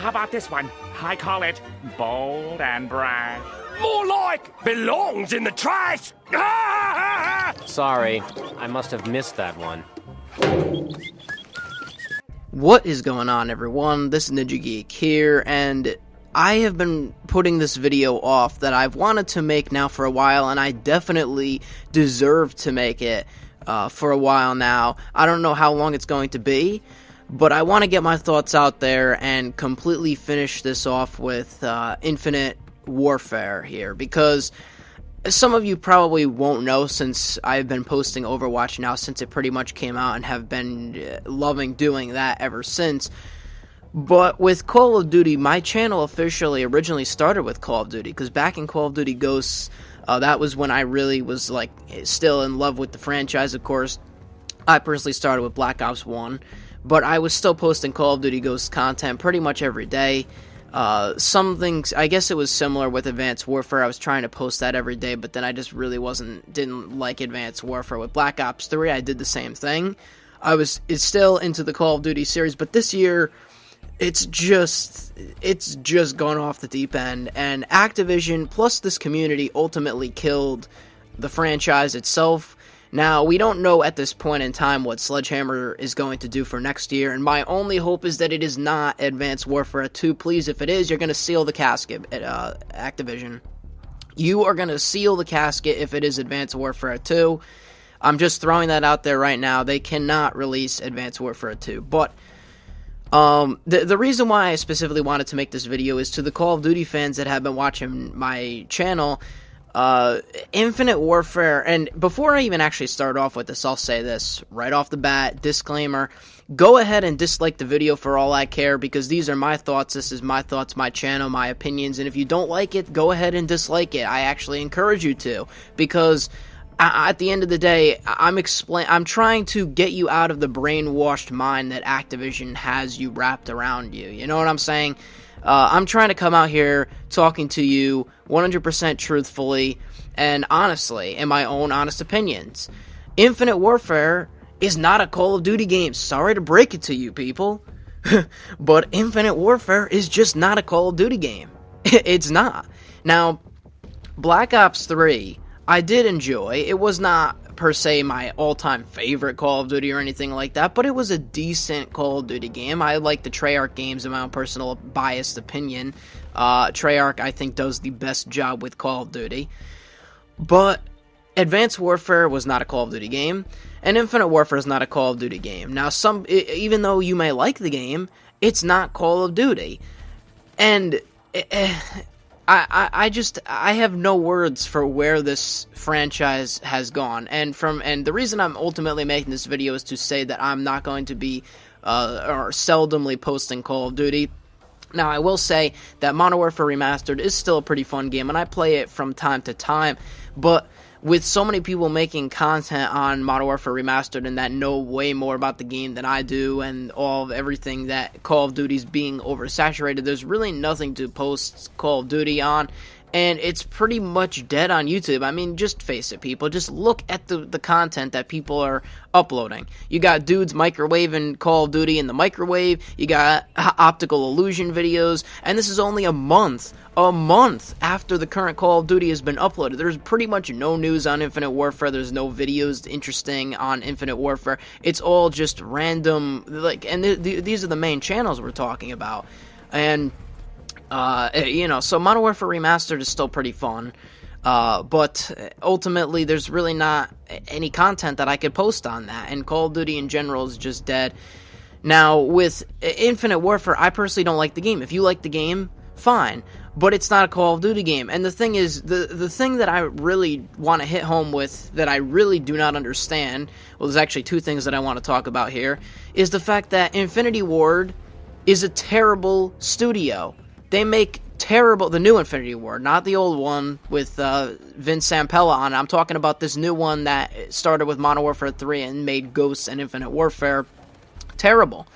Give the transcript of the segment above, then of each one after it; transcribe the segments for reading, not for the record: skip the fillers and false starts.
How about this one? I call it bold and brash. More like belongs in the trash! Sorry, I must have missed that one. What is going on, everyone? This is NinjaGeek here, and I have been putting this video off that I've wanted to make now for a while, and I definitely deserve to make it for a while now. I don't know how long it's going to be, but I want to get my thoughts out there and completely finish this off with Infinite Warfare here, because some of you probably won't know, since I've been posting Overwatch now since it pretty much came out and have been loving doing that ever since. But with Call of Duty, my channel officially originally started with Call of Duty, because back in Call of Duty Ghosts, that was when I really was like still in love with the franchise. Of course, I personally started with Black Ops 1, but I was still posting Call of Duty Ghosts content pretty much every day. Some things, I guess it was similar with Advanced Warfare. I was trying to post that every day, but then I just really didn't like Advanced Warfare. With Black Ops 3, I did the same thing. It's still into the Call of Duty series, but this year, it's just gone off the deep end, and Activision plus this community ultimately killed the franchise itself. Now, we don't know at this point in time what Sledgehammer is going to do for next year, and my only hope is that it is not Advanced Warfare 2. Please, if it is, you're going to seal the casket at Activision. You are going to seal the casket if it is Advanced Warfare 2. I'm just throwing that out there right now. They cannot release Advanced Warfare 2, but the reason why I specifically wanted to make this video is to the Call of Duty fans that have been watching my channel. Infinite Warfare, and before I even actually start off with this, I'll say this right off the bat, disclaimer: go ahead and dislike the video for all I care, because these are my thoughts, this is my thoughts, my channel, my opinions, and if you don't like it, go ahead and dislike it. I actually encourage you to, because at the end of the day, I'm trying to get you out of the brainwashed mind that Activision has you wrapped around you. You know what I'm saying? I'm trying to come out here talking to you 100% truthfully and honestly, in my own honest opinions. Infinite Warfare is not a Call of Duty game. Sorry to break it to you people, but Infinite Warfare is just not a Call of Duty game. It's not. Now, Black Ops 3, I did enjoy. It was not per se my all-time favorite Call of Duty or anything like that, but it was a decent Call of Duty game. I like the Treyarch games in my own personal biased opinion. Treyarch, I think, does the best job with Call of Duty. But Advanced Warfare was not a Call of Duty game, and Infinite Warfare is not a Call of Duty game. Now, even though you may like the game, it's not Call of Duty. And I have no words for where this franchise has gone, and the reason I'm ultimately making this video is to say that I'm not going to be or seldomly posting Call of Duty. Now, I will say that Modern Warfare Remastered is still a pretty fun game, and I play it from time to time, but with so many people making content on Modern Warfare Remastered and that know way more about the game than I do, and all of everything that Call of Duty's being oversaturated, there's really nothing to post Call of Duty on, and it's pretty much dead on YouTube. I mean, just face it, people. Just look at the content that people are uploading. You got dudes microwaving Call of Duty in the microwave. You got optical illusion videos. And this is only a month after the current Call of Duty has been uploaded. There's pretty much no news on Infinite Warfare. There's no videos interesting on Infinite Warfare. It's all just random, and these are the main channels we're talking about. And so Modern Warfare Remastered is still pretty fun, but ultimately there's really not any content that I could post on that, and Call of Duty in general is just dead. Now, with Infinite Warfare, I personally don't like the game. If you like the game, fine, but it's not a Call of Duty game. And the thing is, the thing that I really want to hit home with, that I really do not understand, well, there's actually two things that I want to talk about here, is the fact that Infinity Ward is a terrible studio. They make the new Infinity Ward, not the old one with Vince Zampella on it. I'm talking about this new one that started with Modern Warfare 3 and made Ghosts and Infinite Warfare terrible.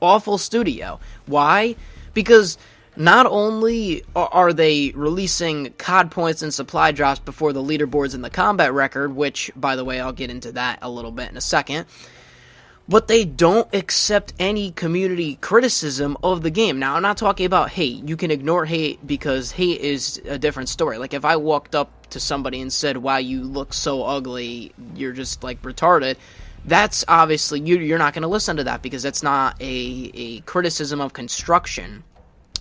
Awful studio. Why? Because not only are they releasing COD points and supply drops before the leaderboards and the combat record, which, by the way, I'll get into that a little bit in a second, but they don't accept any community criticism of the game. Now, I'm not talking about hate. You can ignore hate because hate is a different story. Like, if I walked up to somebody and said, wow, you look so ugly, you're just, like, retarded, that's obviously, you're not going to listen to that because that's not a criticism of construction.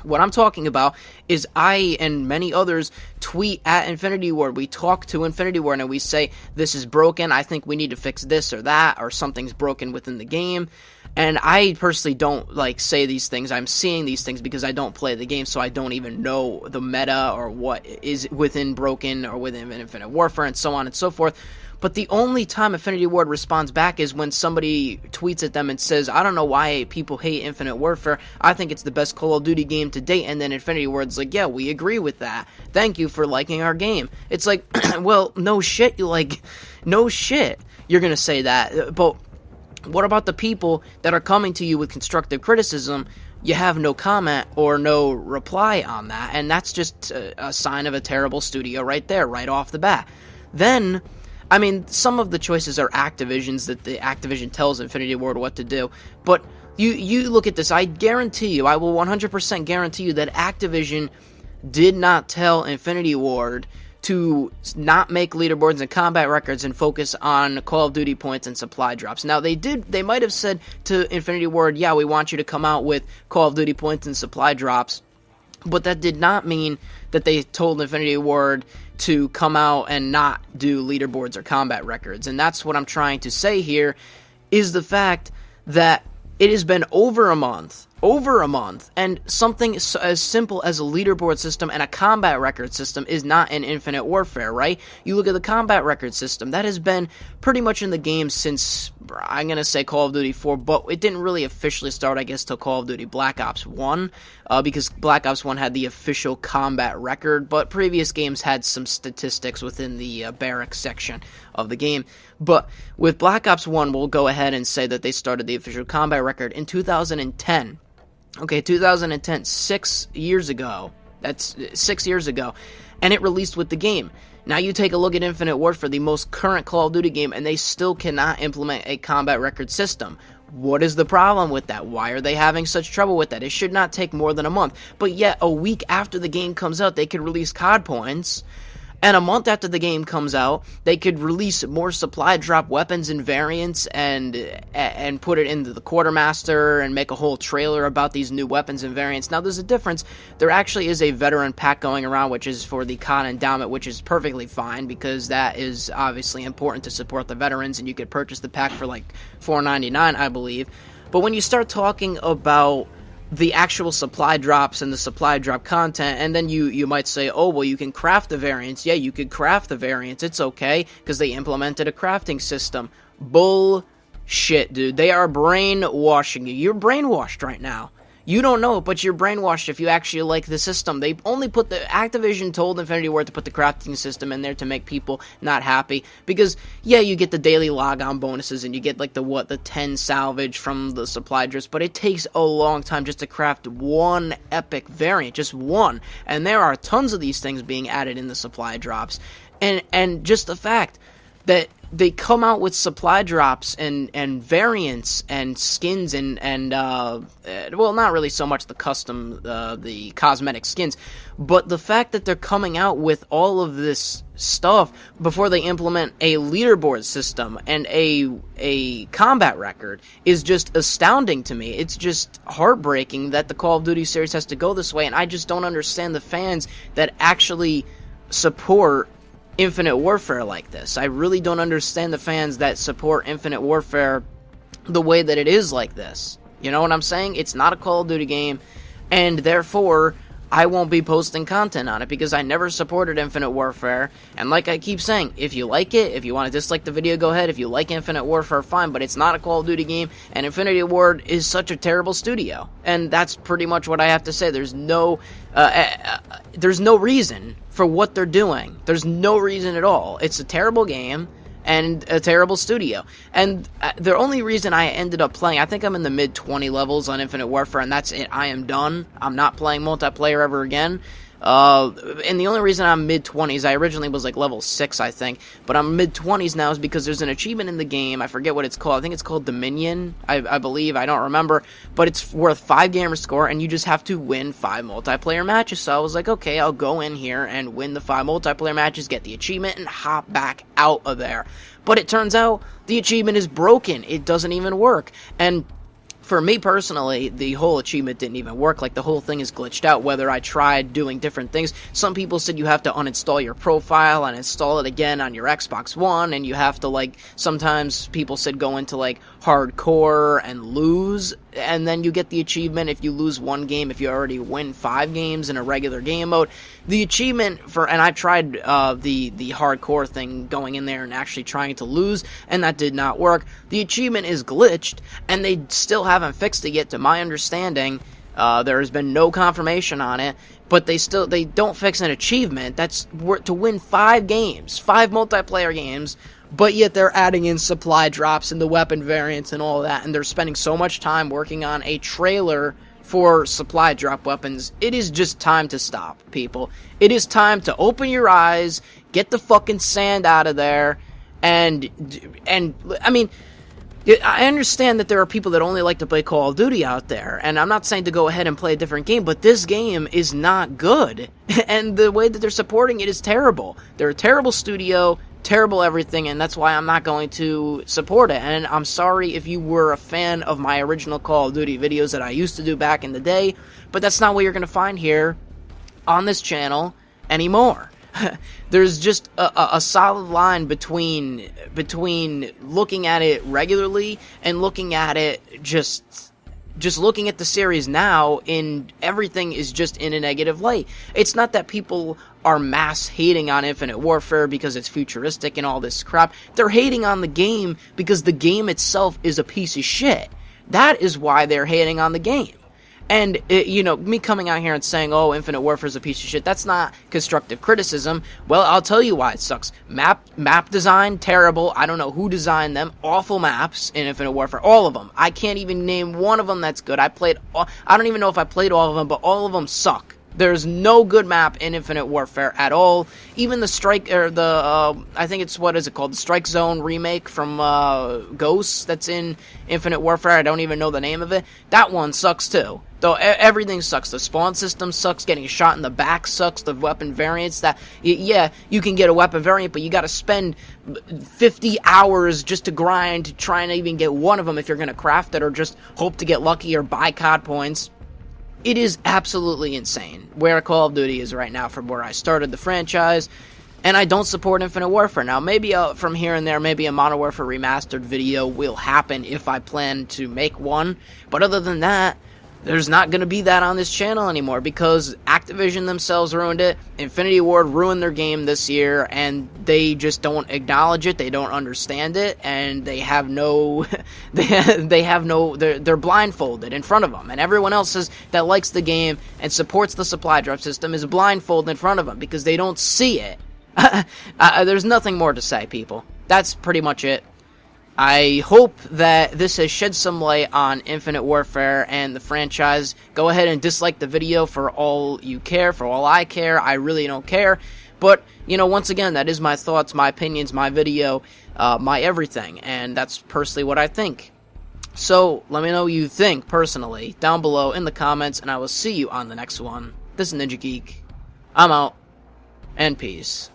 What I'm talking about is I and many others tweet at Infinity Ward. We talk to Infinity Ward and we say, this is broken, I think we need to fix this or that, or something's broken within the game. And I personally don't, like, say these things. I'm seeing these things because I don't play the game, so I don't even know the meta or what is within Broken or within Infinite Warfare and so on and so forth. But the only time Infinity Ward responds back is when somebody tweets at them and says, I don't know why people hate Infinite Warfare, I think it's the best Call of Duty game to date, and then Infinity Ward's like, yeah, we agree with that. Thank you for liking our game. It's like, well, no shit, no shit, you're gonna say that. But what about the people that are coming to you with constructive criticism? You have no comment or no reply on that, and that's just a sign of a terrible studio right there, right off the bat. Then, I mean, some of the choices are Activision's, that the Activision tells Infinity Ward what to do, but you look at this, I guarantee you, I will 100% guarantee you that Activision did not tell Infinity Ward to not make leaderboards and combat records and focus on Call of Duty points and supply drops. Now, they might have said to Infinity Ward, yeah, we want you to come out with Call of Duty points and supply drops, but that did not mean that they told Infinity Ward to come out and not do leaderboards or combat records. And that's what I'm trying to say here, is the fact that it has been over a month, and something as simple as a leaderboard system and a combat record system is not in Infinite Warfare, right? You look at the combat record system, that has been pretty much in the game since, I'm going to say Call of Duty 4, but it didn't really officially start, I guess, till Call of Duty Black Ops 1, because Black Ops 1 had the official combat record, but previous games had some statistics within the barracks section of the game. But with Black Ops 1, we'll go ahead and say that they started the official combat record in 2010. Okay, 2010, 6 years ago. That's 6 years ago. And it released with the game. Now you take a look at Infinite Warfare, the most current Call of Duty game, and they still cannot implement a combat record system. What is the problem with that? Why are they having such trouble with that? It should not take more than a month. But yet, a week after the game comes out, they could release COD points. And a month after the game comes out, they could release more supply drop weapons and variants and put it into the Quartermaster and make a whole trailer about these new weapons and variants. Now, there's a difference. There actually is a veteran pack going around, which is for the COD Endowment, which is perfectly fine because that is obviously important to support the veterans, and you could purchase the pack for like $4.99, I believe. But when you start talking about the actual supply drops and the supply drop content, and then you might say, oh, well, you can craft the variants. Yeah, you could craft the variants. It's okay, because they implemented a crafting system. Bullshit, dude. They are brainwashing you. You're brainwashed right now. You don't know it, but you're brainwashed if you actually like the system. They only put the Activision told Infinity Ward to put the crafting system in there to make people not happy. Because, yeah, you get the daily log-on bonuses and you get like the 10 salvage from the supply drops, but it takes a long time just to craft one epic variant, just one. And there are tons of these things being added in the supply drops. And just the fact that they come out with supply drops and variants and skins and well, not really so much the custom, the cosmetic skins, but the fact that they're coming out with all of this stuff before they implement a leaderboard system and a combat record is just astounding to me. It's just heartbreaking that the Call of Duty series has to go this way, and I just don't understand the fans that actually support Infinite Warfare like this. I really don't understand the fans that support Infinite Warfare the way that it is like this. You know what I'm saying? It's not a Call of Duty game, and therefore I won't be posting content on it because I never supported Infinite Warfare. And like I keep saying, if you like it, if you want to dislike the video, go ahead. If you like Infinite Warfare, fine, but it's not a Call of Duty game, and Infinity Ward is such a terrible studio. And that's pretty much what I have to say. There's no reason for what they're doing. There's no reason at all. It's a terrible game and a terrible studio. And the only reason I ended up playing, I think I'm in the mid-20 levels on Infinite Warfare, and that's it. I am done. I'm not playing multiplayer ever again. And the only reason I'm mid-20s, I originally was like level 6, I think, but I'm mid-20s now is because there's an achievement in the game. I forget what it's called. I think it's called Dominion, I believe. I don't remember, but it's worth 5 gamer score, and you just have to win 5 multiplayer matches. So I was like, okay, I'll go in here and win the 5 multiplayer matches, get the achievement, and hop back out of there. But it turns out the achievement is broken. It doesn't even work. And for me personally, the whole achievement didn't even work. Like, the whole thing is glitched out, whether I tried doing different things. Some people said you have to uninstall your profile and install it again on your Xbox One, and you have to, like, sometimes people said go into, like, hardcore and lose, and then you get the achievement if you lose 1 game, if you already win 5 games in a regular game mode. The achievement for, and I've tried the hardcore thing, going in there and actually trying to lose, and that did not work. The achievement is glitched, and they still haven't fixed it yet, to my understanding. There has been no confirmation on it, but they don't fix an achievement that's to win 5 games, 5 multiplayer games, but yet they're adding in supply drops and the weapon variants and all that, and they're spending so much time working on a trailer for supply drop weapons. It is just time to stop, people. It is time to open your eyes, get the fucking sand out of there, and I mean, I understand that there are people that only like to play Call of Duty out there, and I'm not saying to go ahead and play a different game, but this game is not good, and the way that they're supporting it is terrible. They're a terrible studio, terrible everything, and that's why I'm not going to support it. And I'm sorry if you were a fan of my original Call of Duty videos that I used to do back in the day, but that's not what you're going to find here on this channel anymore. There's just a solid line between looking at it regularly and looking at it just looking at the series now, in everything is just in a negative light. It's not that people are mass hating on Infinite Warfare because it's futuristic and all this crap. They're hating on the game because the game itself is a piece of shit. That is why they're hating on the game. And, you know, me coming out here and saying, oh, Infinite Warfare is a piece of shit, that's not constructive criticism. Well, I'll tell you why it sucks. Map design, terrible. I don't know who designed them. Awful maps in Infinite Warfare. All of them. I can't even name one of them that's good. I don't even know if I played all of them, but all of them suck. There's no good map in Infinite Warfare at all. Even the strike, or I think it's, what is it called? The Strike Zone remake from Ghosts that's in Infinite Warfare. I don't even know the name of it. That one sucks too. Though everything sucks. The spawn system sucks. Getting shot in the back sucks. The weapon variants, yeah, you can get a weapon variant, but you got to spend 50 hours just to grind to try and even get one of them if you're going to craft it, or just hope to get lucky or buy COD points. It is absolutely insane where Call of Duty is right now from where I started the franchise, and I don't support Infinite Warfare. Now, maybe from here and there, maybe a Modern Warfare Remastered video will happen if I plan to make one, but other than that, there's not going to be that on this channel anymore, because Activision themselves ruined it, Infinity Ward ruined their game this year, and they just don't acknowledge it, they don't understand it, and they have no, they're blindfolded in front of them, and everyone else that likes the game and supports the supply drop system is blindfolded in front of them, because they don't see it. There's nothing more to say, people. That's pretty much it. I hope that this has shed some light on Infinite Warfare and the franchise. Go ahead and dislike the video for all you care, for all I care. I really don't care. But, you know, once again, that is my thoughts, my opinions, my video, my everything. And that's personally what I think. So, let me know what you think, personally, down below in the comments, and I will see you on the next one. This is NinjaGeek. I'm out, and peace.